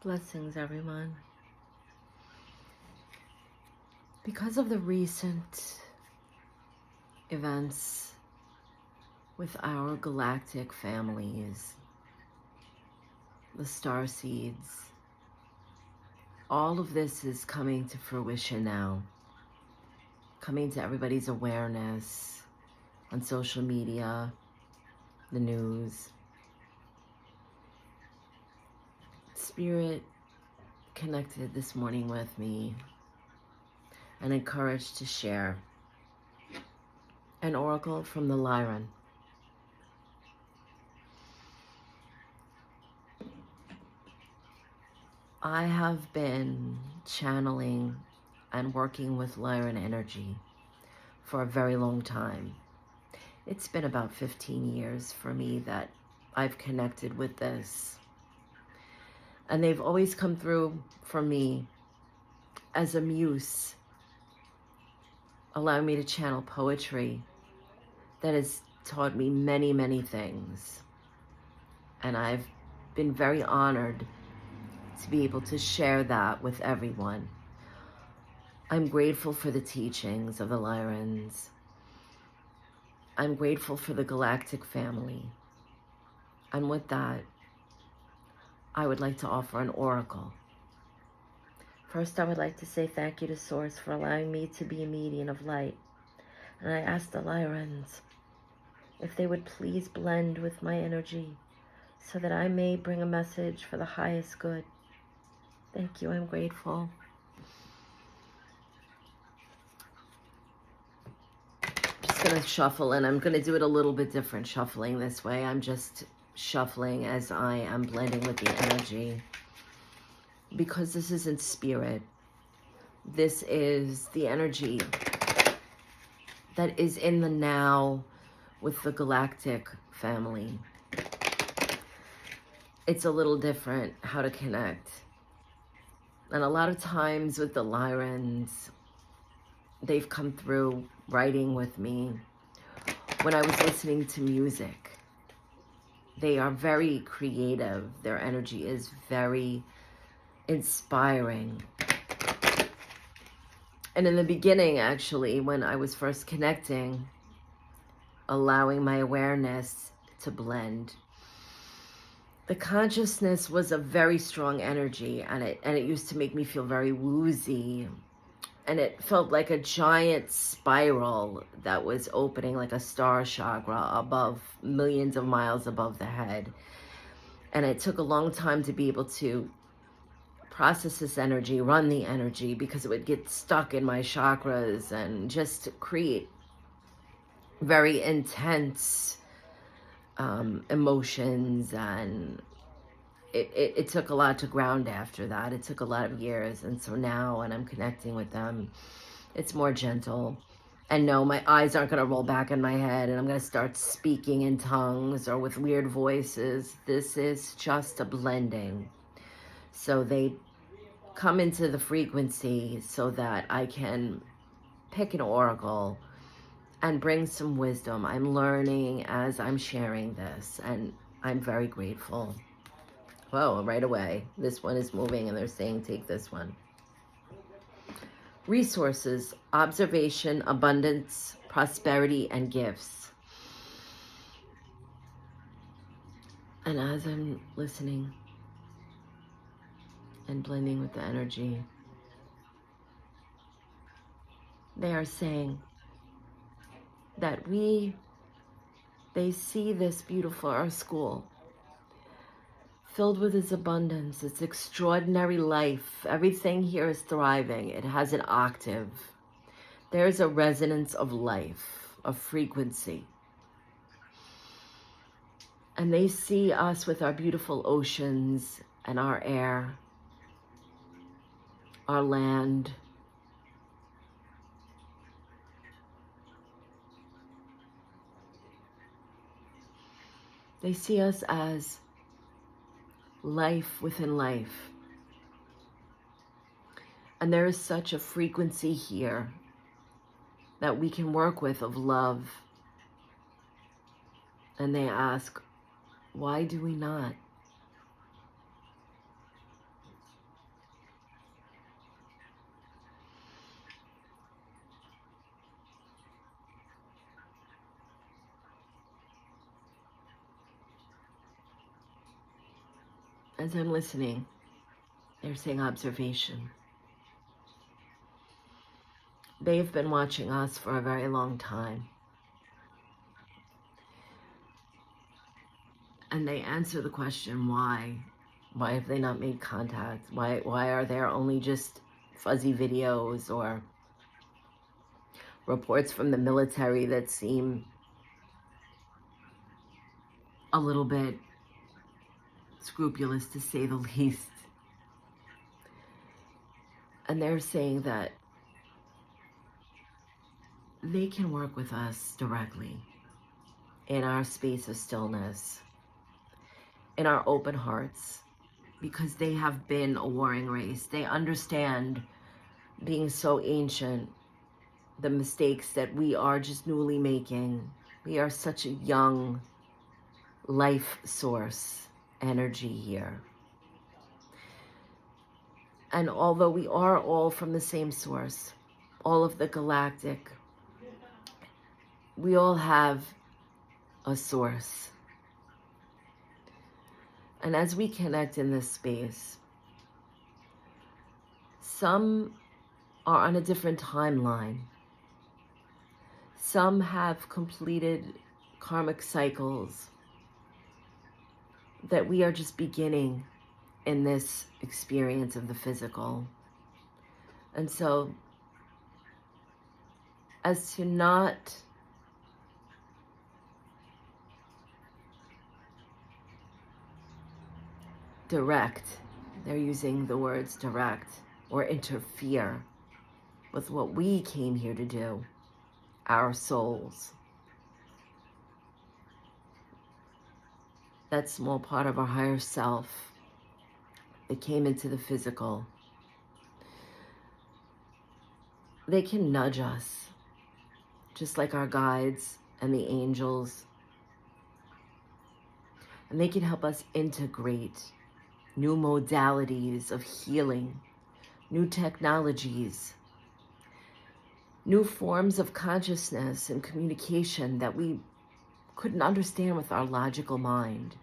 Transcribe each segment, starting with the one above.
Blessings, everyone. Because of the recent events with our galactic families, the star seeds, all of this is coming to fruition now, coming to everybody's awareness on social media, the news. Spirit connected this morning with me and encouraged to share an oracle from the Lyran. I have been channeling and working with Lyran energy for a very long time. It's been about 15 years for me that I've connected with this. And they've always come through for me as a muse, allowing me to channel poetry that has taught me many, many things. And I've been very honored to be able to share that with everyone. I'm grateful for the teachings of the Lyrans. I'm grateful for the galactic family. And with that, I would like to offer an oracle. First, I would like to say thank you to Source for allowing me to be a medium of light. And I ask the Lyrans if they would please blend with my energy so that I may bring a message for the highest good. Thank you, I'm grateful. I'm just gonna shuffle, and I'm gonna do it a little bit different shuffling this way. I'm just shuffling as I am blending with the energy. Because this is in spirit, this is the energy that is in the now with the galactic family. It's a little different how to connect. And a lot of times with the Lyrans, they've come through writing with me when I was listening to music. They are very creative. Their energy is very inspiring. And in the beginning, actually, when I was first connecting, allowing my awareness to blend, the consciousness was a very strong energy, and it used to make me feel very woozy, and it felt like a giant spiral that was opening like a star chakra above, millions of miles above the head. And it took a long time to be able to process this energy, run the energy, because it would get stuck in my chakras and just create very intense emotions. And it took a lot to ground after that. It took a lot of years. And so now when I'm connecting with them, it's more gentle. And no, my eyes aren't going to roll back in my head and I'm going to start speaking in tongues or with weird voices. This is just a blending. So they come into the frequency so that I can pick an oracle and bring some wisdom. I'm learning as I'm sharing this, and I'm very grateful. Whoa, right away. This one is moving and they're saying, take this one. Resources, observation, abundance, prosperity, and gifts. And as I'm listening and blending with the energy, they are saying that they see this beautiful, our school, filled with its abundance, its extraordinary life. Everything here is thriving. It has an octave. There's a resonance of life, of frequency. And they see us with our beautiful oceans and our air, our land. They see us as life within life. And there is such a frequency here that we can work with of love. And they ask, why do we not? as I'm listening, they're saying observation. They've been watching us for a very long time. And they answer the question, why? Why have they not made contact? Why are there only just fuzzy videos or reports from the military that seem a little bit scrupulous, to say the least? And they're saying that they can work with us directly in our space of stillness, in our open hearts, because they have been a warring race. They understand, being so ancient, the mistakes that we are just newly making. We are such a young life source energy here. And although we are all from the same source, all of the galactic, we all have a source. And as we connect in this space, some are on a different timeline. Some have completed karmic cycles that we are just beginning in this experience of the physical. And so, as to not direct, they're using the words direct, or interfere with what we came here to do, our souls. That small part of our higher self that came into the physical. They can nudge us, just like our guides and the angels. And they can help us integrate new modalities of healing, new technologies, new forms of consciousness and communication that we couldn't understand with our logical mind.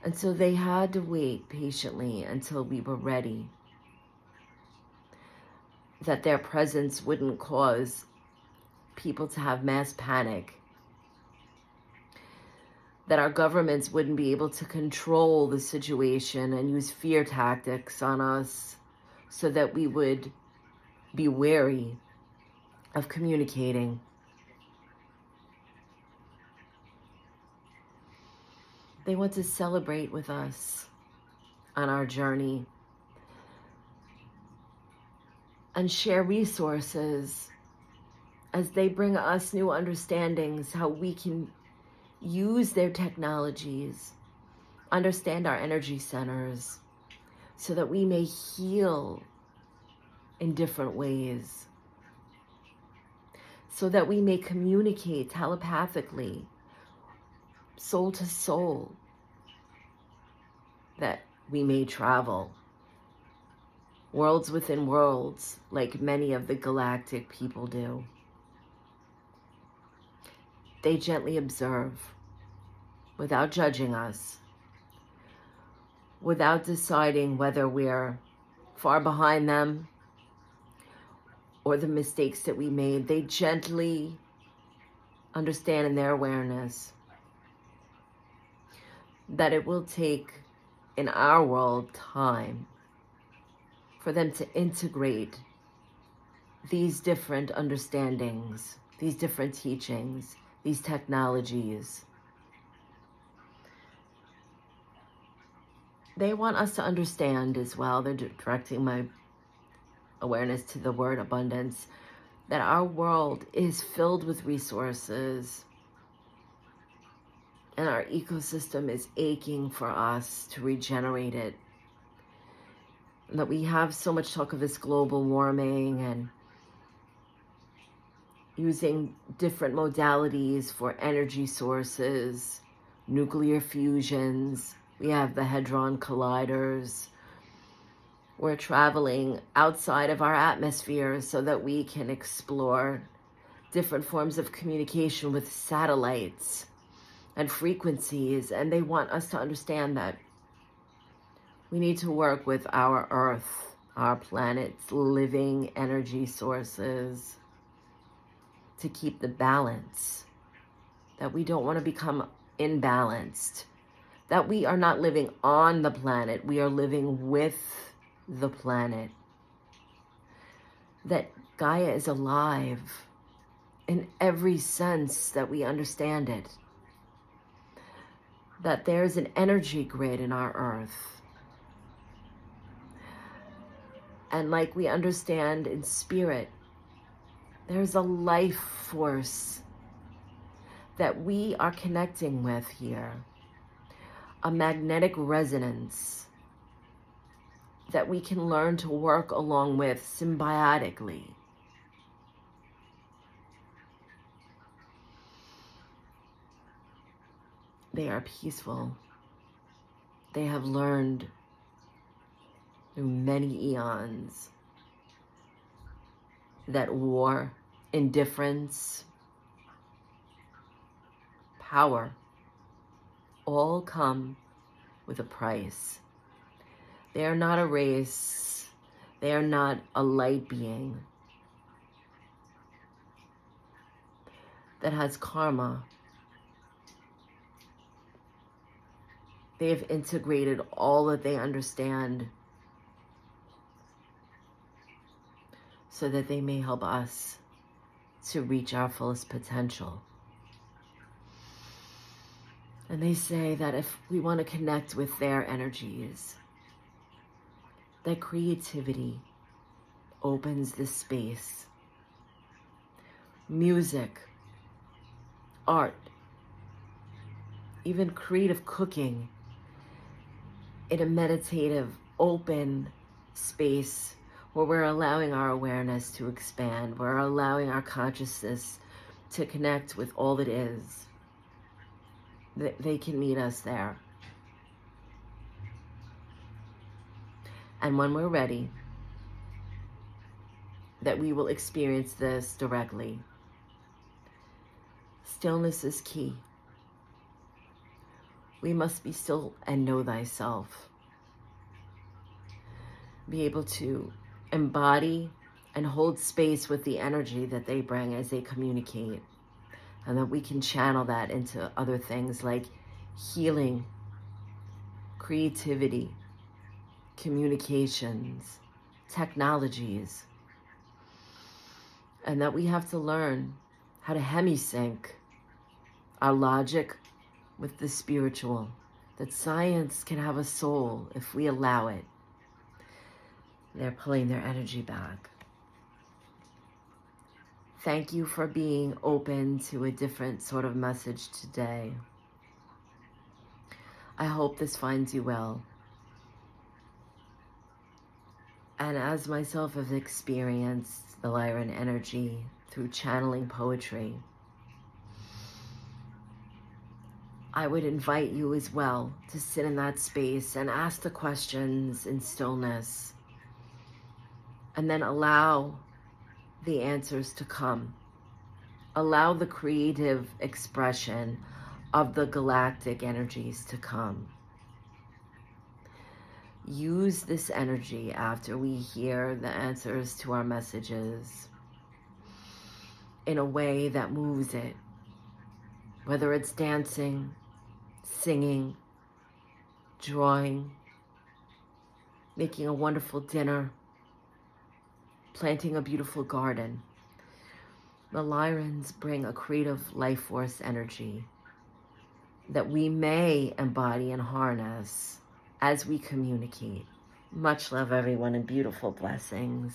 And so they had to wait patiently until we were ready, that their presence wouldn't cause people to have mass panic, that our governments wouldn't be able to control the situation and use fear tactics on us, so that we would be wary of communicating. They want to celebrate with us on our journey and share resources as they bring us new understandings, how we can use their technologies, understand our energy centers, so that we may heal in different ways, so that we may communicate telepathically, soul to soul, that we may travel worlds within worlds like many of the galactic people do. They gently observe without judging us, without deciding whether we're far behind them or the mistakes that we made. They gently understand in their awareness that it will take, in our world, time for them to integrate these different understandings, these different teachings, these technologies. They want us to understand as well, they're directing my awareness to the word abundance, that our world is filled with resources and our ecosystem is aching for us to regenerate it. And that we have so much talk of this global warming and using different modalities for energy sources, nuclear fusions. We have the Hadron Colliders. We're traveling outside of our atmosphere so that we can explore different forms of communication with satellites and frequencies. And they want us to understand that We need to work with our Earth, our planet's living energy sources to keep the balance, that we don't want to become imbalanced, that we are not living on the planet, we are living with the planet, that Gaia is alive in every sense that we understand it, that there's an energy grid in our Earth. And like we understand in spirit, there's a life force that we are connecting with here, a magnetic resonance that we can learn to work along with symbiotically. They are peaceful. They have learned through many eons that war, indifference, power all come with a price. They are not a race. They are not a light being that has karma. They have integrated all that they understand so that they may help us to reach our fullest potential. And they say that if we want to connect with their energies, that creativity opens the space. Music, art, even creative cooking in a meditative, open space where we're allowing our awareness to expand, we're allowing our consciousness to connect with all that is. They can meet us there. And when we're ready, that we will experience this directly. Stillness is key. We must be still and know thyself. Be able to embody and hold space with the energy that they bring as they communicate. And that we can channel that into other things like healing, creativity, communications, technologies. And that we have to learn how to hemisync our logic with the spiritual. That science can have a soul if we allow it. They're pulling their energy back. Thank you for being open to a different sort of message today. I hope this finds you well. And as myself have experienced the Lyran energy through channeling poetry, I would invite you as well to sit in that space and ask the questions in stillness, and then allow the answers to come. Allow the creative expression of the galactic energies to come. Use this energy after we hear the answers to our messages in a way that moves it, whether it's dancing, singing, drawing, making a wonderful dinner, planting a beautiful garden. The Lyrans bring a creative life force energy that we may embody and harness as we communicate. Much love, everyone, and beautiful blessings.